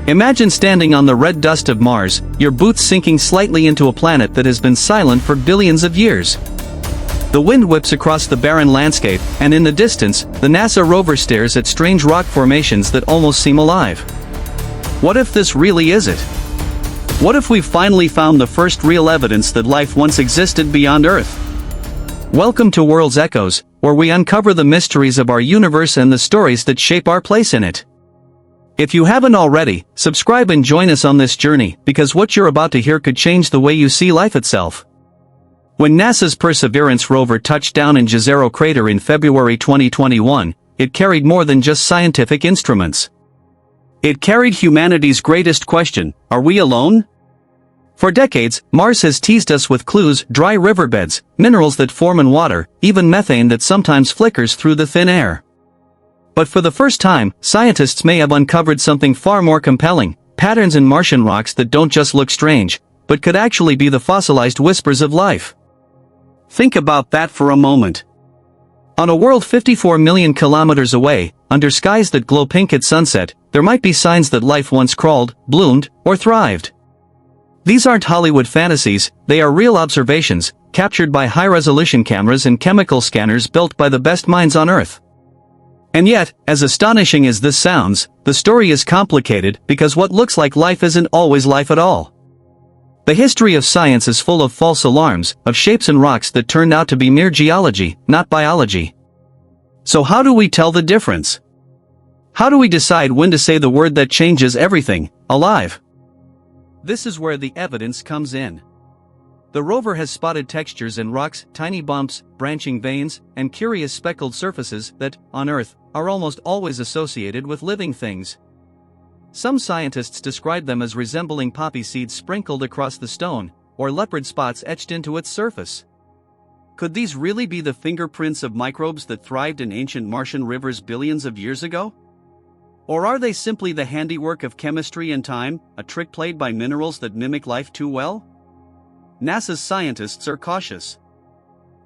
Imagine standing on the red dust of Mars, your boots sinking slightly into a planet that has been silent for billions of years. The wind whips across the barren landscape, and in the distance, the NASA rover stares at strange rock formations that almost seem alive. What if this really is it? What if we've finally found the first real evidence that life once existed beyond Earth? Welcome to World's Echoes, where we uncover the mysteries of our universe and the stories that shape our place in it. If you haven't already, subscribe and join us on this journey, because what you're about to hear could change the way you see life itself. When NASA's Perseverance rover touched down in Jezero crater in February 2021, it carried more than just scientific instruments. It carried humanity's greatest question: are we alone? For decades, Mars has teased us with clues: dry riverbeds, minerals that form in water, even methane that sometimes flickers through the thin air. But for the first time, scientists may have uncovered something far more compelling: patterns in Martian rocks that don't just look strange, but could actually be the fossilized whispers of life. Think about that for a moment. On a world 54 million kilometers away, under skies that glow pink at sunset, there might be signs that life once crawled, bloomed, or thrived. These aren't Hollywood fantasies, they are real observations, captured by high-resolution cameras and chemical scanners built by the best minds on Earth. And yet, as astonishing as this sounds, the story is complicated because what looks like life isn't always life at all. The history of science is full of false alarms, of shapes and rocks that turned out to be mere geology, not biology. So how do we tell the difference? How do we decide when to say the word that changes everything: alive? This is where the evidence comes in. The rover has spotted textures in rocks, tiny bumps, branching veins, and curious speckled surfaces that, on Earth, are almost always associated with living things. Some scientists describe them as resembling poppy seeds sprinkled across the stone, or leopard spots etched into its surface. Could these really be the fingerprints of microbes that thrived in ancient Martian rivers billions of years ago? Or are they simply the handiwork of chemistry and time, a trick played by minerals that mimic life too well? NASA's scientists are cautious.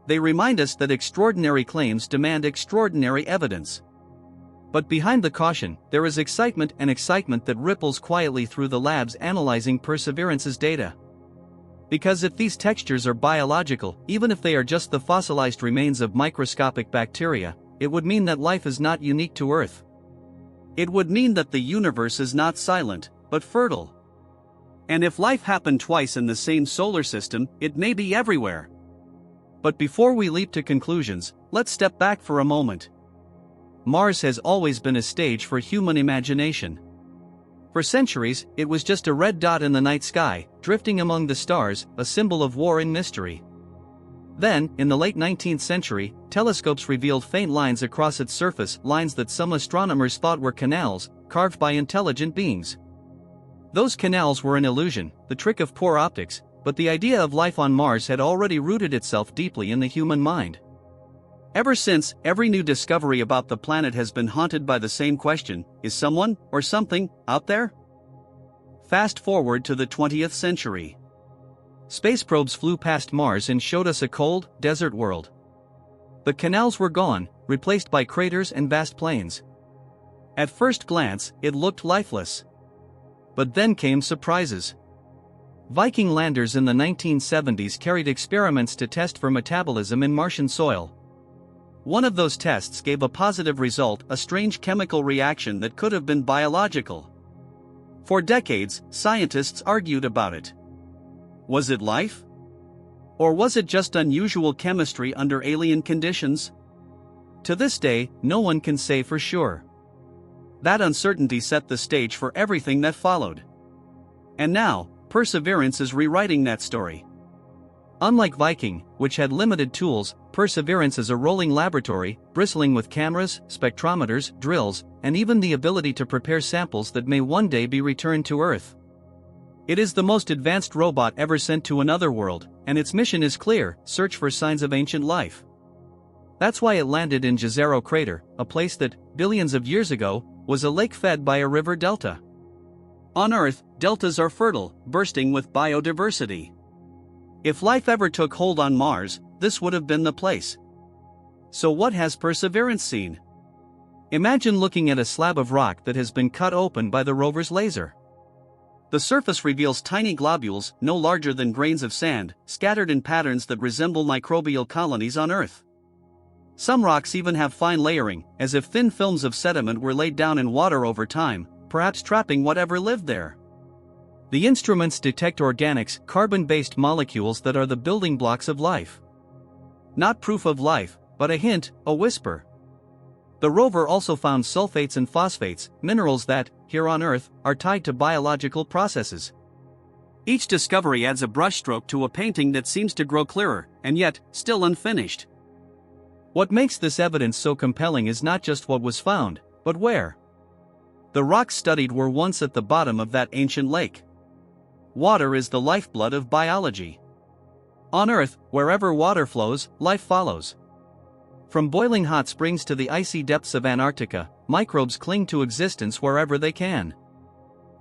They remind us that extraordinary claims demand extraordinary evidence. But behind the caution, there is excitement, and excitement that ripples quietly through the labs analyzing Perseverance's data. Because if these textures are biological, even if they are just the fossilized remains of microscopic bacteria, it would mean that life is not unique to Earth. It would mean that the universe is not silent, but fertile. And if life happened twice in the same solar system, it may be everywhere. But before we leap to conclusions, let's step back for a moment. Mars has always been a stage for human imagination. For centuries, it was just a red dot in the night sky, drifting among the stars, a symbol of war and mystery. Then, in the late 19th century, telescopes revealed faint lines across its surface, lines that some astronomers thought were canals, carved by intelligent beings. Those canals were an illusion, the trick of poor optics, but the idea of life on Mars had already rooted itself deeply in the human mind. Ever since, every new discovery about the planet has been haunted by the same question: is someone, or something, out there? Fast forward to the 20th century. Space probes flew past Mars and showed us a cold, desert world. The canals were gone, replaced by craters and vast plains. At first glance, it looked lifeless. But then came surprises. Viking landers in the 1970s carried experiments to test for metabolism in Martian soil. One of those tests gave a positive result: a strange chemical reaction that could have been biological. For decades, scientists argued about it. Was it life? Or was it just unusual chemistry under alien conditions? To this day, no one can say for sure. That uncertainty set the stage for everything that followed. And now, Perseverance is rewriting that story. Unlike Viking, which had limited tools, Perseverance is a rolling laboratory, bristling with cameras, spectrometers, drills, and even the ability to prepare samples that may one day be returned to Earth. It is the most advanced robot ever sent to another world, and its mission is clear: search for signs of ancient life. That's why it landed in Jezero crater, a place that, billions of years ago, was a lake fed by a river delta. On Earth, deltas are fertile, bursting with biodiversity. If life ever took hold on Mars, this would have been the place. So what has Perseverance seen? Imagine looking at a slab of rock that has been cut open by the rover's laser. The surface reveals tiny globules, no larger than grains of sand, scattered in patterns that resemble microbial colonies on Earth. Some rocks even have fine layering, as if thin films of sediment were laid down in water over time, perhaps trapping whatever lived there. The instruments detect organics, carbon-based molecules that are the building blocks of life. Not proof of life, but a hint, a whisper. The rover also found sulfates and phosphates, minerals that, here on Earth, are tied to biological processes. Each discovery adds a brushstroke to a painting that seems to grow clearer, and yet, still unfinished. What makes this evidence so compelling is not just what was found, but where. The rocks studied were once at the bottom of that ancient lake. Water is the lifeblood of biology. On Earth, wherever water flows, life follows. From boiling hot springs to the icy depths of Antarctica, microbes cling to existence wherever they can.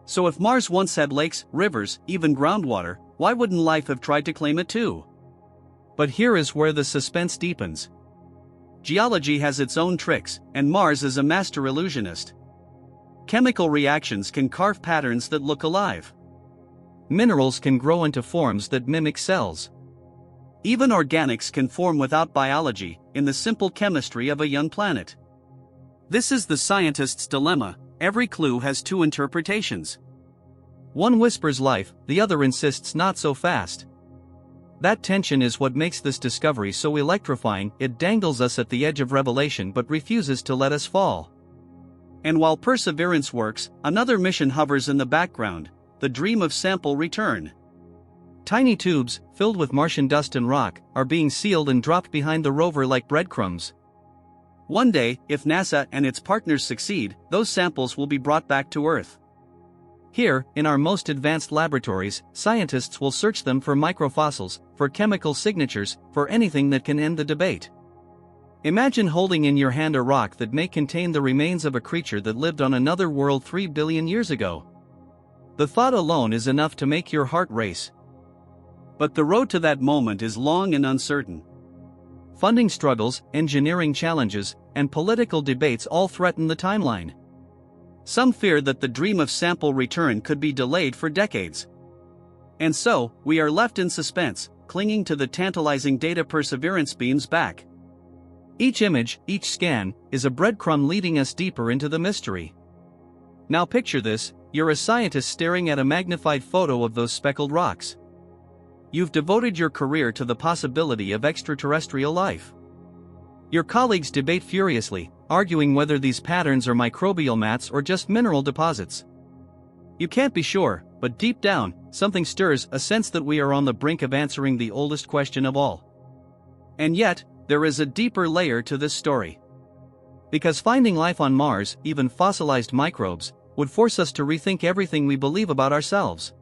So if Mars once had lakes, rivers, even groundwater, why wouldn't life have tried to claim it too? But here is where the suspense deepens. Geology has its own tricks, and Mars is a master illusionist. Chemical reactions can carve patterns that look alive. Minerals can grow into forms that mimic cells. Even organics can form without biology, in the simple chemistry of a young planet. This is the scientist's dilemma: every clue has two interpretations. One whispers life, the other insists not so fast. That tension is what makes this discovery so electrifying. It dangles us at the edge of revelation but refuses to let us fall. And while Perseverance works, another mission hovers in the background: the dream of sample return. Tiny tubes, filled with Martian dust and rock, are being sealed and dropped behind the rover like breadcrumbs. One day, if NASA and its partners succeed, those samples will be brought back to Earth. Here, in our most advanced laboratories, scientists will search them for microfossils, for chemical signatures, for anything that can end the debate. Imagine holding in your hand a rock that may contain the remains of a creature that lived on another world 3 billion years ago. The thought alone is enough to make your heart race. But the road to that moment is long and uncertain. Funding struggles, engineering challenges, and political debates all threaten the timeline. Some fear that the dream of sample return could be delayed for decades. And so, we are left in suspense, clinging to the tantalizing data Perseverance beams back. Each image, each scan, is a breadcrumb leading us deeper into the mystery. Now picture this: you're a scientist staring at a magnified photo of those speckled rocks. You've devoted your career to the possibility of extraterrestrial life. Your colleagues debate furiously, arguing whether these patterns are microbial mats or just mineral deposits. You can't be sure, but deep down, something stirs, a sense that we are on the brink of answering the oldest question of all. And yet, there is a deeper layer to this story. Because finding life on Mars, even fossilized microbes, would force us to rethink everything we believe about ourselves.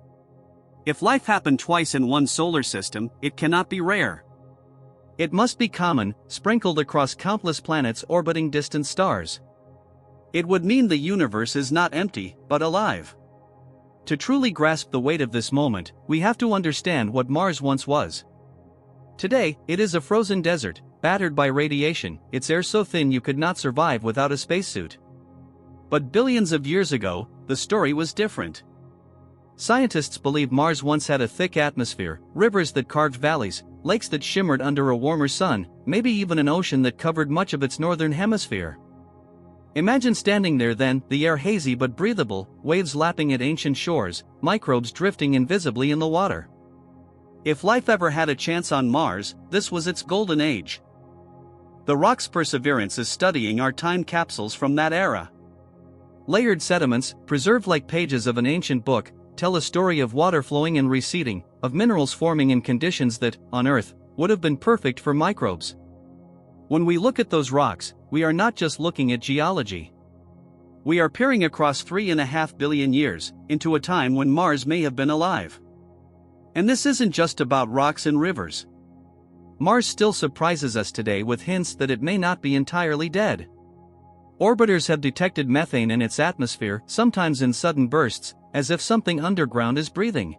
If life happened twice in one solar system, it cannot be rare. It must be common, sprinkled across countless planets orbiting distant stars. It would mean the universe is not empty, but alive. To truly grasp the weight of this moment, we have to understand what Mars once was. Today, it is a frozen desert, battered by radiation, its air so thin you could not survive without a spacesuit. But billions of years ago, the story was different. Scientists believe Mars once had a thick atmosphere, rivers that carved valleys, lakes that shimmered under a warmer sun, maybe even an ocean that covered much of its northern hemisphere. Imagine standing there then, the air hazy but breathable, waves lapping at ancient shores, microbes drifting invisibly in the water. If life ever had a chance on Mars, this was its golden age. The rock's Perseverance is studying our time capsules from that era. Layered sediments, preserved like pages of an ancient book, tell a story of water flowing and receding, of minerals forming in conditions that, on Earth, would have been perfect for microbes. When we look at those rocks, we are not just looking at geology. We are peering across 3.5 billion years, into a time when Mars may have been alive. And this isn't just about rocks and rivers. Mars still surprises us today with hints that it may not be entirely dead. Orbiters have detected methane in its atmosphere, sometimes in sudden bursts, as if something underground is breathing.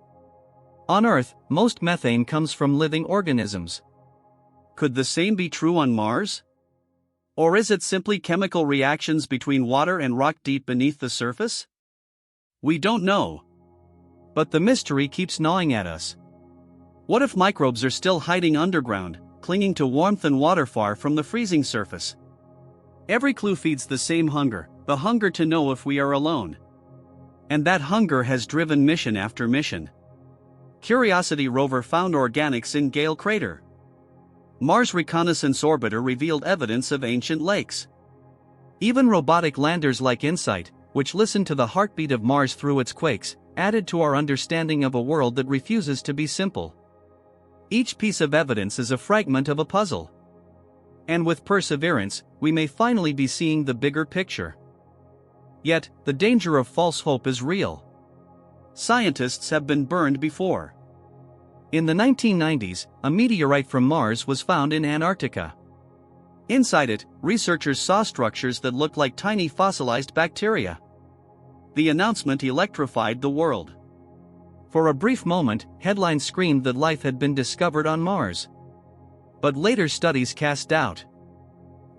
On Earth, most methane comes from living organisms. Could the same be true on Mars? Or is it simply chemical reactions between water and rock deep beneath the surface? We don't know. But the mystery keeps gnawing at us. What if microbes are still hiding underground, clinging to warmth and water far from the freezing surface? Every clue feeds the same hunger, the hunger to know if we are alone. And that hunger has driven mission after mission. Curiosity rover found organics in Gale crater. Mars reconnaissance orbiter revealed evidence of ancient lakes. Even robotic landers like InSight, which listen to the heartbeat of Mars through its quakes, added to our understanding of a world that refuses to be simple. Each piece of evidence is a fragment of a puzzle. And with perseverance, we may finally be seeing the bigger picture. Yet, the danger of false hope is real. Scientists have been burned before. In the 1990s, a meteorite from Mars was found in Antarctica. Inside it, researchers saw structures that looked like tiny fossilized bacteria. The announcement electrified the world. For a brief moment, headlines screamed that life had been discovered on Mars. But later studies cast doubt.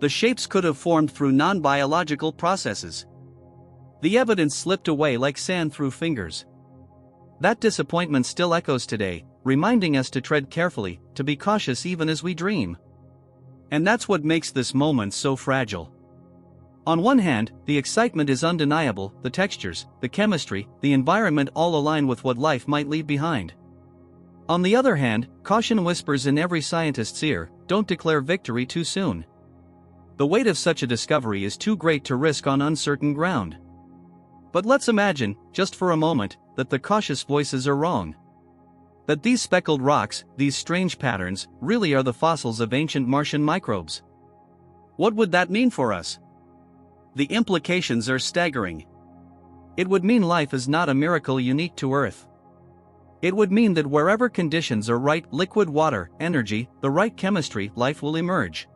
The shapes could have formed through non-biological processes. The evidence slipped away like sand through fingers. That disappointment still echoes today, reminding us to tread carefully, to be cautious even as we dream. And that's what makes this moment so fragile. On one hand, the excitement is undeniable, the textures, the chemistry, the environment all align with what life might leave behind. On the other hand, caution whispers in every scientist's ear, don't declare victory too soon. The weight of such a discovery is too great to risk on uncertain ground. But let's imagine, just for a moment, that the cautious voices are wrong. That these speckled rocks, these strange patterns, really are the fossils of ancient Martian microbes. What would that mean for us? The implications are staggering. It would mean life is not a miracle unique to Earth. It would mean that wherever conditions are right, liquid water, energy, the right chemistry, life will emerge.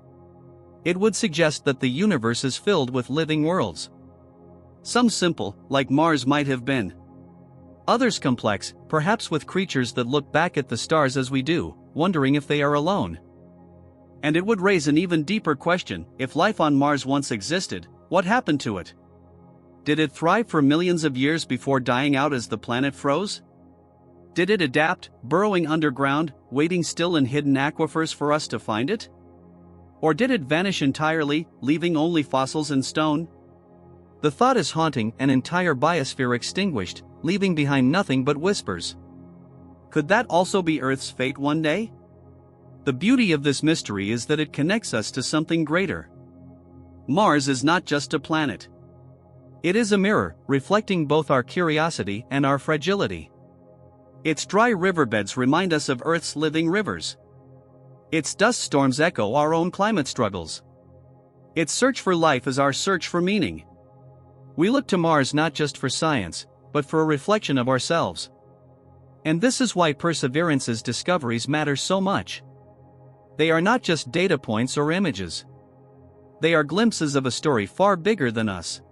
It would suggest that the universe is filled with living worlds. Some simple, like Mars might have been. Others complex, perhaps with creatures that look back at the stars as we do, wondering if they are alone. And it would raise an even deeper question: if life on Mars once existed, what happened to it? Did it thrive for millions of years before dying out as the planet froze? Did it adapt, burrowing underground, waiting still in hidden aquifers for us to find it? Or did it vanish entirely, leaving only fossils and stone? The thought is haunting, an entire biosphere extinguished, leaving behind nothing but whispers. Could that also be Earth's fate one day? The beauty of this mystery is that it connects us to something greater. Mars is not just a planet. It is a mirror, reflecting both our curiosity and our fragility. Its dry riverbeds remind us of Earth's living rivers. Its dust storms echo our own climate struggles. Its search for life is our search for meaning. We look to Mars not just for science, but for a reflection of ourselves. And this is why Perseverance's discoveries matter so much. They are not just data points or images. They are glimpses of a story far bigger than us.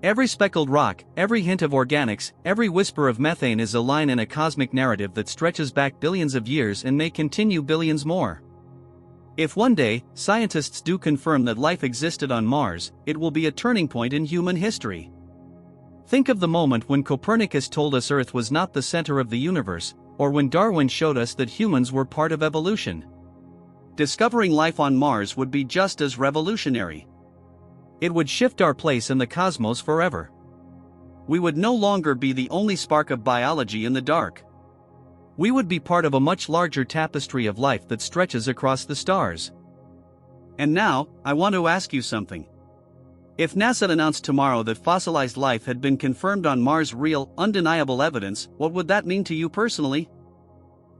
Every speckled rock, every hint of organics, every whisper of methane is a line in a cosmic narrative that stretches back billions of years and may continue billions more. If one day, scientists do confirm that life existed on Mars, it will be a turning point in human history. Think of the moment when Copernicus told us Earth was not the center of the universe, or when Darwin showed us that humans were part of evolution. Discovering life on Mars would be just as revolutionary. It would shift our place in the cosmos forever. We would no longer be the only spark of biology in the dark. We would be part of a much larger tapestry of life that stretches across the stars. And now, I want to ask you something. If NASA announced tomorrow that fossilized life had been confirmed on Mars, real, undeniable evidence, what would that mean to you personally?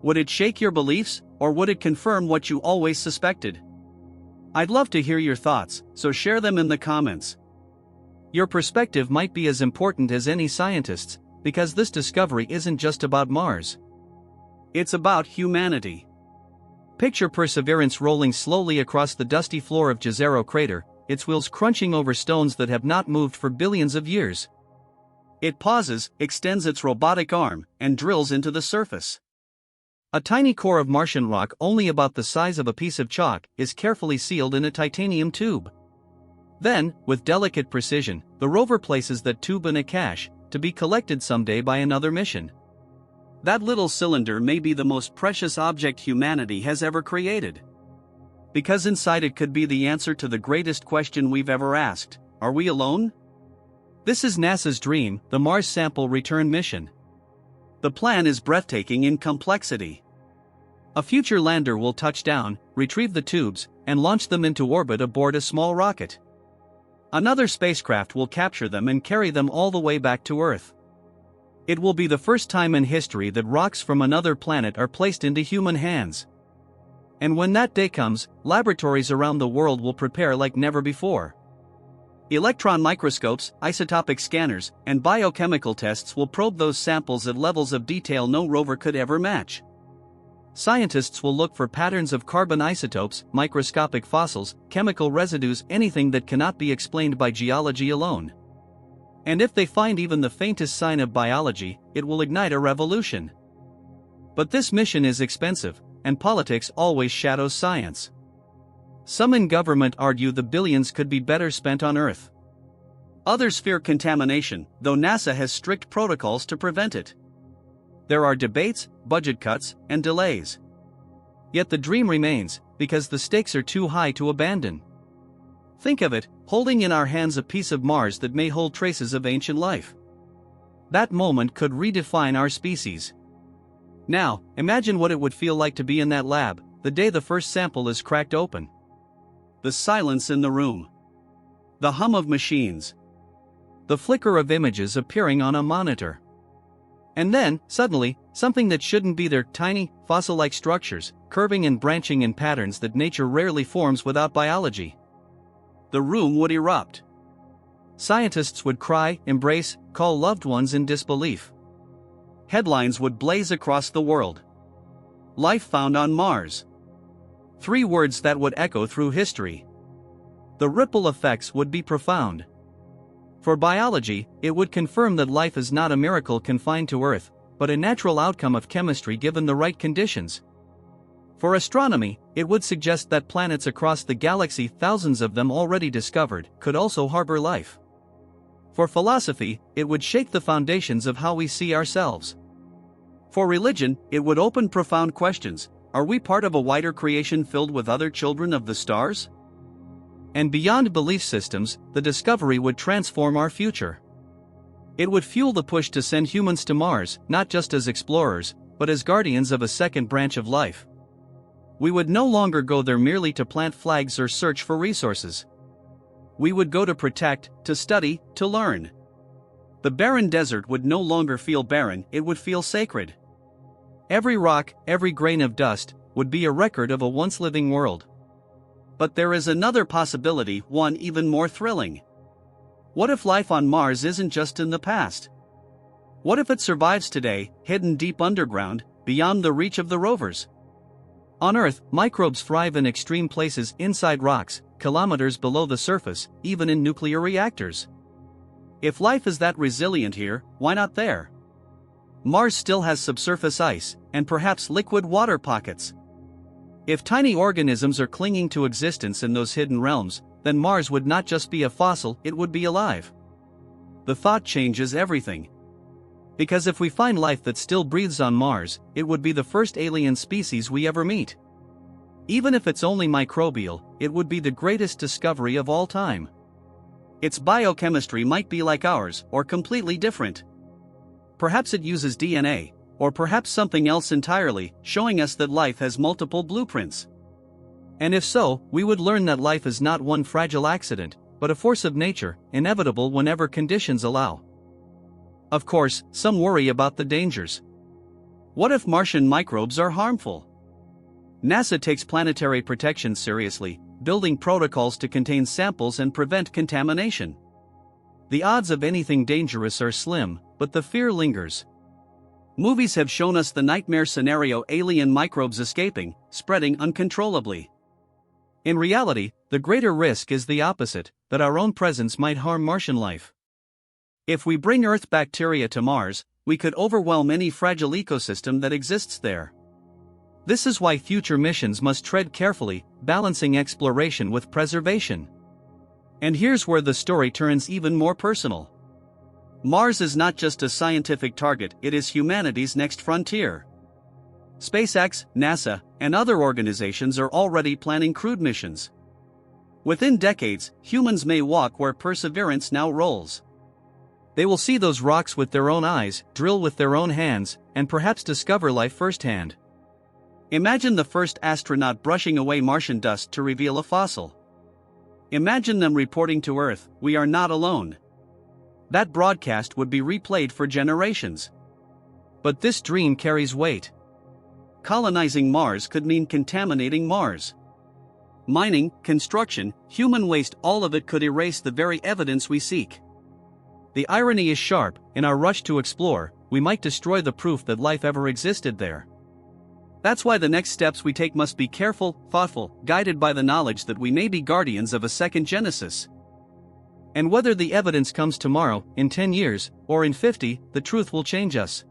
Would it shake your beliefs, or would it confirm what you always suspected? I'd love to hear your thoughts, so share them in the comments. Your perspective might be as important as any scientist's, because this discovery isn't just about Mars. It's about humanity. Picture Perseverance rolling slowly across the dusty floor of Jezero crater, its wheels crunching over stones that have not moved for billions of years. It pauses, extends its robotic arm, and drills into the surface. A tiny core of Martian rock only about the size of a piece of chalk is carefully sealed in a titanium tube. Then, with delicate precision, the rover places that tube in a cache, to be collected someday by another mission. That little cylinder may be the most precious object humanity has ever created. Because inside it could be the answer to the greatest question we've ever asked: are we alone? This is NASA's dream, the Mars Sample Return Mission. The plan is breathtaking in complexity. A future lander will touch down, retrieve the tubes, and launch them into orbit aboard a small rocket. Another spacecraft will capture them and carry them all the way back to Earth. It will be the first time in history that rocks from another planet are placed into human hands. And when that day comes, laboratories around the world will prepare like never before. Electron microscopes, isotopic scanners, and biochemical tests will probe those samples at levels of detail no rover could ever match. Scientists will look for patterns of carbon isotopes, microscopic fossils, chemical residues, anything that cannot be explained by geology alone. And if they find even the faintest sign of biology, it will ignite a revolution. But this mission is expensive, and politics always shadows science. Some in government argue the billions could be better spent on Earth. Others fear contamination, though NASA has strict protocols to prevent it. There are debates, budget cuts, and delays. Yet the dream remains, because the stakes are too high to abandon. Think of it, holding in our hands a piece of Mars that may hold traces of ancient life. That moment could redefine our species. Now, imagine what it would feel like to be in that lab, the day the first sample is cracked open. The silence in the room. The hum of machines. The flicker of images appearing on a monitor. And then, suddenly, something that shouldn't be there: tiny, fossil-like structures, curving and branching in patterns that nature rarely forms without biology. The room would erupt. Scientists would cry, embrace, call loved ones in disbelief. Headlines would blaze across the world. Life found on Mars. 3 words that would echo through history. The ripple effects would be profound. For biology, it would confirm that life is not a miracle confined to Earth, but a natural outcome of chemistry given the right conditions. For astronomy, it would suggest that planets across the galaxy, thousands of them already discovered, could also harbor life. For philosophy, it would shake the foundations of how we see ourselves. For religion, it would open profound questions: are we part of a wider creation filled with other children of the stars? And beyond belief systems, the discovery would transform our future. It would fuel the push to send humans to Mars, not just as explorers, but as guardians of a second branch of life. We would no longer go there merely to plant flags or search for resources. We would go to protect, to study, to learn. The barren desert would no longer feel barren, it would feel sacred. Every rock, every grain of dust, would be a record of a once living world. But there is another possibility, one even more thrilling. What if life on Mars isn't just in the past? What if it survives today, hidden deep underground, beyond the reach of the rovers? On Earth, microbes thrive in extreme places, inside rocks, kilometers below the surface, even in nuclear reactors. If life is that resilient here, why not there? Mars still has subsurface ice, and perhaps liquid water pockets. If tiny organisms are clinging to existence in those hidden realms, then Mars would not just be a fossil, it would be alive. The thought changes everything. Because if we find life that still breathes on Mars, it would be the first alien species we ever meet. Even if it's only microbial, it would be the greatest discovery of all time. Its biochemistry might be like ours, or completely different. Perhaps it uses DNA, or perhaps something else entirely, showing us that life has multiple blueprints. And if so, we would learn that life is not one fragile accident, but a force of nature, inevitable whenever conditions allow. Of course, some worry about the dangers. What if Martian microbes are harmful? NASA takes planetary protection seriously, building protocols to contain samples and prevent contamination. The odds of anything dangerous are slim, but the fear lingers. Movies have shown us the nightmare scenario: alien microbes escaping, spreading uncontrollably. In reality, the greater risk is the opposite, that our own presence might harm Martian life. If we bring Earth bacteria to Mars, we could overwhelm any fragile ecosystem that exists there. This is why future missions must tread carefully, balancing exploration with preservation. And here's where the story turns even more personal. Mars is not just a scientific target, it is humanity's next frontier. SpaceX, NASA, and other organizations are already planning crewed missions. Within decades, humans may walk where Perseverance now rolls. They will see those rocks with their own eyes, drill with their own hands, and perhaps discover life firsthand. Imagine the first astronaut brushing away Martian dust to reveal a fossil. Imagine them reporting to Earth, "We are not alone." That broadcast would be replayed for generations. But this dream carries weight. Colonizing Mars could mean contaminating Mars. Mining, construction, human waste, all of it could erase the very evidence we seek. The irony is sharp: in our rush to explore, we might destroy the proof that life ever existed there. That's why the next steps we take must be careful, thoughtful, guided by the knowledge that we may be guardians of a second Genesis. And whether the evidence comes tomorrow, in 10 years, or in 50, the truth will change us.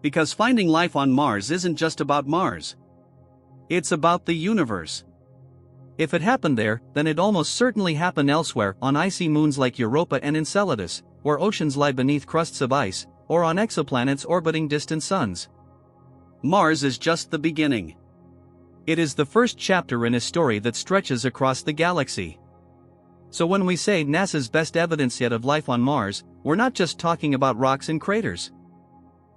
Because finding life on Mars isn't just about Mars. It's about the universe. If it happened there, then it almost certainly happened elsewhere, on icy moons like Europa and Enceladus, where oceans lie beneath crusts of ice, or on exoplanets orbiting distant suns. Mars is just the beginning. It is the first chapter in a story that stretches across the galaxy. So when we say NASA's best evidence yet of life on Mars, we're not just talking about rocks and craters.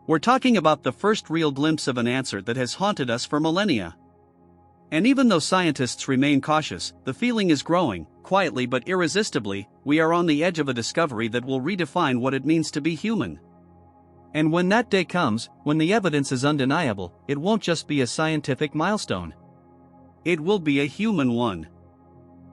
We're talking about the first real glimpse of an answer that has haunted us for millennia. And even though scientists remain cautious, the feeling is growing, quietly but irresistibly. We are on the edge of a discovery that will redefine what it means to be human. And when that day comes, when the evidence is undeniable, it won't just be a scientific milestone. It will be a human one.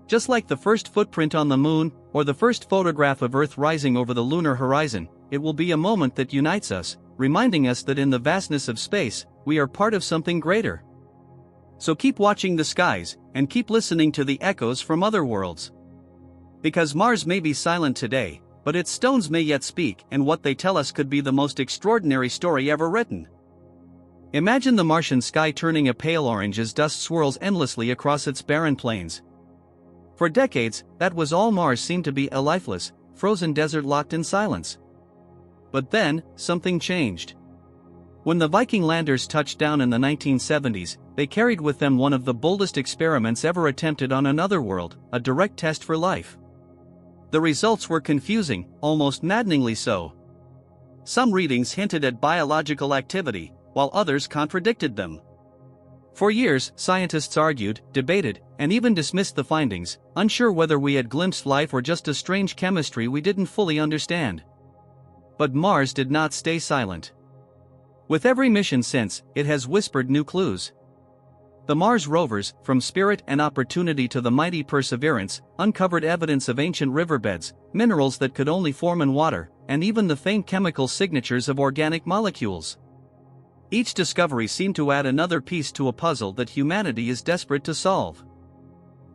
Just like the first footprint on the moon, or the first photograph of Earth rising over the lunar horizon, it will be a moment that unites us, reminding us that in the vastness of space, we are part of something greater. So keep watching the skies, and keep listening to the echoes from other worlds. Because Mars may be silent today, but its stones may yet speak, and what they tell us could be the most extraordinary story ever written. Imagine the Martian sky turning a pale orange as dust swirls endlessly across its barren plains. For decades, that was all Mars seemed to be: a lifeless, frozen desert locked in silence. But then, something changed. When the Viking landers touched down in the 1970s, they carried with them one of the boldest experiments ever attempted on another world, a direct test for life. The results were confusing, almost maddeningly so. Some readings hinted at biological activity, while others contradicted them. For years, scientists argued, debated, and even dismissed the findings, unsure whether we had glimpsed life or just a strange chemistry we didn't fully understand. But Mars did not stay silent. With every mission since, it has whispered new clues. The Mars rovers, from Spirit and Opportunity to the mighty Perseverance, uncovered evidence of ancient riverbeds, minerals that could only form in water, and even the faint chemical signatures of organic molecules. Each discovery seemed to add another piece to a puzzle that humanity is desperate to solve.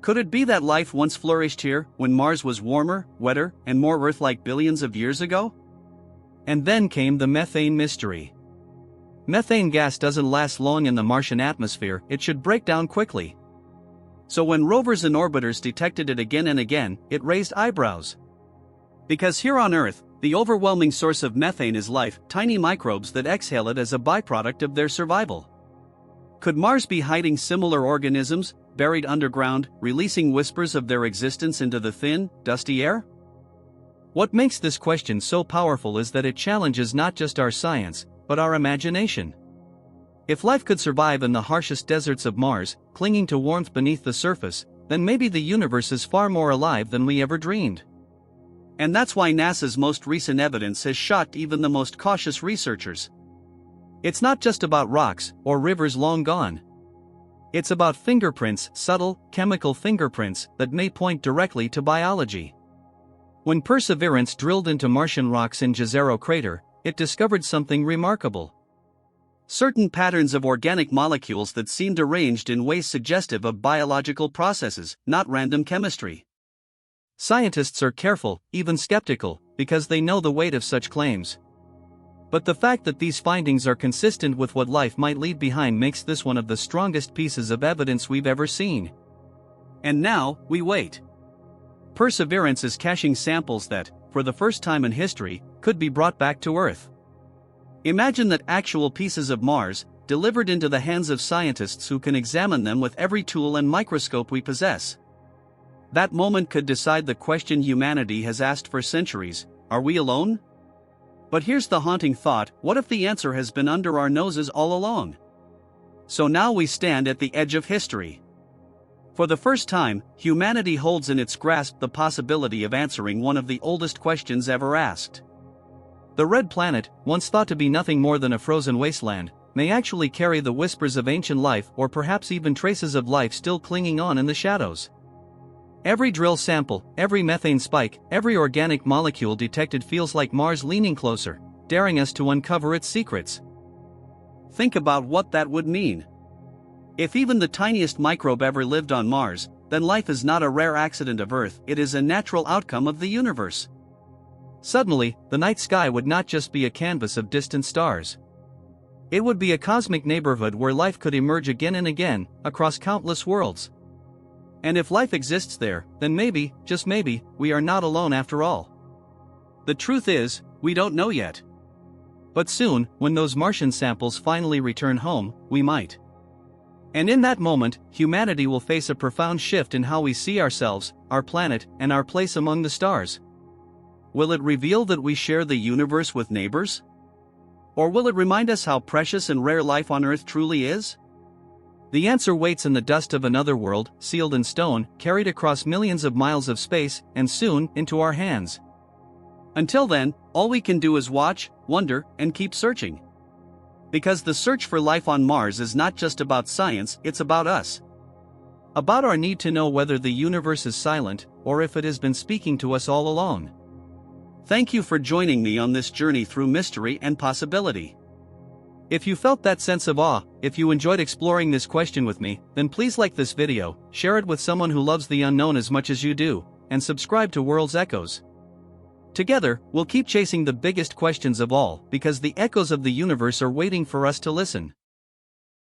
Could it be that life once flourished here, when Mars was warmer, wetter, and more Earth-like billions of years ago? And then came the methane mystery. Methane gas doesn't last long in the Martian atmosphere, it should break down quickly. So when rovers and orbiters detected it again and again, it raised eyebrows. Because here on Earth, the overwhelming source of methane is life, tiny microbes that exhale it as a byproduct of their survival. Could Mars be hiding similar organisms, buried underground, releasing whispers of their existence into the thin, dusty air? What makes this question so powerful is that it challenges not just our science, but our imagination. If life could survive in the harshest deserts of Mars, clinging to warmth beneath the surface, then maybe the universe is far more alive than we ever dreamed. And that's why NASA's most recent evidence has shocked even the most cautious researchers. It's not just about rocks or rivers long gone. It's about fingerprints, subtle, chemical fingerprints that may point directly to biology. When Perseverance drilled into Martian rocks in Jezero crater, it discovered something remarkable. Certain patterns of organic molecules that seemed arranged in ways suggestive of biological processes, not random chemistry. Scientists are careful, even skeptical, because they know the weight of such claims. But the fact that these findings are consistent with what life might leave behind makes this one of the strongest pieces of evidence we've ever seen. And now, we wait. Perseverance is caching samples that, for the first time in history, could be brought back to Earth. Imagine that actual pieces of Mars, delivered into the hands of scientists who can examine them with every tool and microscope we possess. That moment could decide the question humanity has asked for centuries: are we alone? But here's the haunting thought: what if the answer has been under our noses all along? So now we stand at the edge of history. For the first time, humanity holds in its grasp the possibility of answering one of the oldest questions ever asked. The red planet, once thought to be nothing more than a frozen wasteland, may actually carry the whispers of ancient life, or perhaps even traces of life still clinging on in the shadows. Every drill sample, every methane spike, every organic molecule detected feels like Mars leaning closer, daring us to uncover its secrets. Think about what that would mean. If even the tiniest microbe ever lived on Mars, then life is not a rare accident of Earth, it is a natural outcome of the universe. Suddenly, the night sky would not just be a canvas of distant stars. It would be a cosmic neighborhood where life could emerge again and again, across countless worlds. And if life exists there, then maybe, just maybe, we are not alone after all. The truth is, we don't know yet. But soon, when those Martian samples finally return home, we might. And in that moment, humanity will face a profound shift in how we see ourselves, our planet, and our place among the stars. Will it reveal that we share the universe with neighbors? Or will it remind us how precious and rare life on Earth truly is? The answer waits in the dust of another world, sealed in stone, carried across millions of miles of space, and soon, into our hands. Until then, all we can do is watch, wonder, and keep searching. Because the search for life on Mars is not just about science, it's about us. About our need to know whether the universe is silent, or if it has been speaking to us all along. Thank you for joining me on this journey through mystery and possibility. If you felt that sense of awe, if you enjoyed exploring this question with me, then please like this video, share it with someone who loves the unknown as much as you do, and subscribe to World's Echoes. Together, we'll keep chasing the biggest questions of all, because the echoes of the universe are waiting for us to listen.